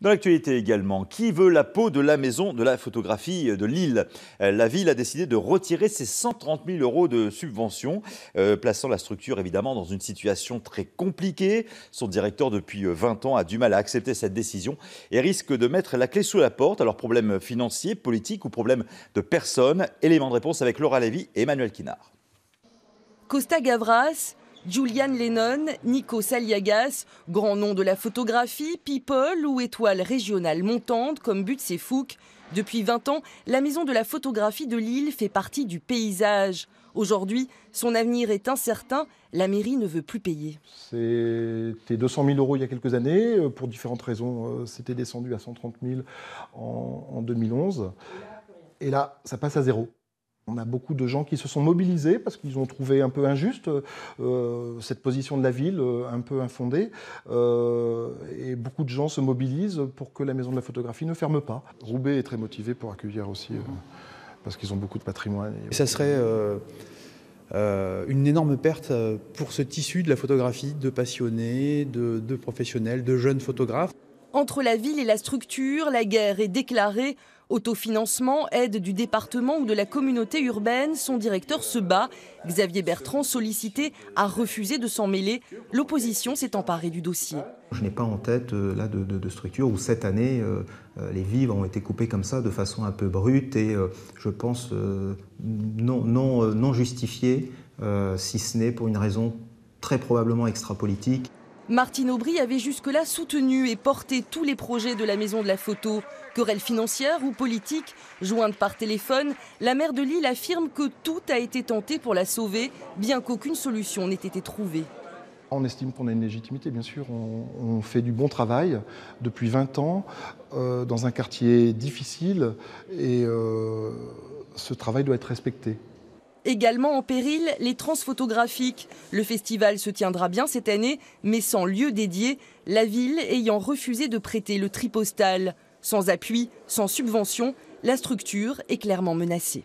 Dans l'actualité également, qui veut la peau de la maison de la photographie de Lille? La ville a décidé de retirer ses 130 000 € de subvention, plaçant la structure évidemment dans une situation très compliquée. Son directeur depuis 20 ans a du mal à accepter cette décision et risque de mettre la clé sous la porte. Alors problème financier, politique ou problème de personne? Élément de réponse avec Laura Lévy et Emmanuel Kinard. Costa Gavras, Julian Lennon, Nico Saliagas, grands noms de la photographie, people ou étoiles régionales montantes comme Butsefouk. Depuis 20 ans, la maison de la photographie de Lille fait partie du paysage. Aujourd'hui, son avenir est incertain, la mairie ne veut plus payer. C'était 200 000 € il y a quelques années, pour différentes raisons, c'était descendu à 130 000 en 2011. Et là, ça passe à zéro. On a beaucoup de gens qui se sont mobilisés parce qu'ils ont trouvé un peu injuste cette position de la ville, un peu infondée. Et beaucoup de gens se mobilisent pour que la maison de la photographie ne ferme pas. Roubaix est très motivé pour accueillir aussi, parce qu'ils ont beaucoup de patrimoine. Ça serait une énorme perte pour ce tissu de la photographie, de passionnés, de professionnels, de jeunes photographes. Entre la ville et la structure, la guerre est déclarée. Autofinancement, aide du département ou de la communauté urbaine, son directeur se bat. Xavier Bertrand, sollicité, a refusé de s'en mêler. L'opposition s'est emparée du dossier. Je n'ai pas en tête là, de structure où cette année, les vivres ont été coupés comme ça de façon un peu brute et je pense non justifiée, si ce n'est pour une raison très probablement extra-politique. Martine Aubry avait jusque-là soutenu et porté tous les projets de la maison de la photo. Querelle financière ou politique, jointe par téléphone, la maire de Lille affirme que tout a été tenté pour la sauver, bien qu'aucune solution n'ait été trouvée. On estime qu'on a une légitimité, bien sûr. On fait du bon travail depuis 20 ans dans un quartier difficile et ce travail doit être respecté. Également en péril, les trans photographiques. Le festival se tiendra bien cette année, mais sans lieu dédié, la ville ayant refusé de prêter le tripostal. Sans appui, sans subvention, la structure est clairement menacée.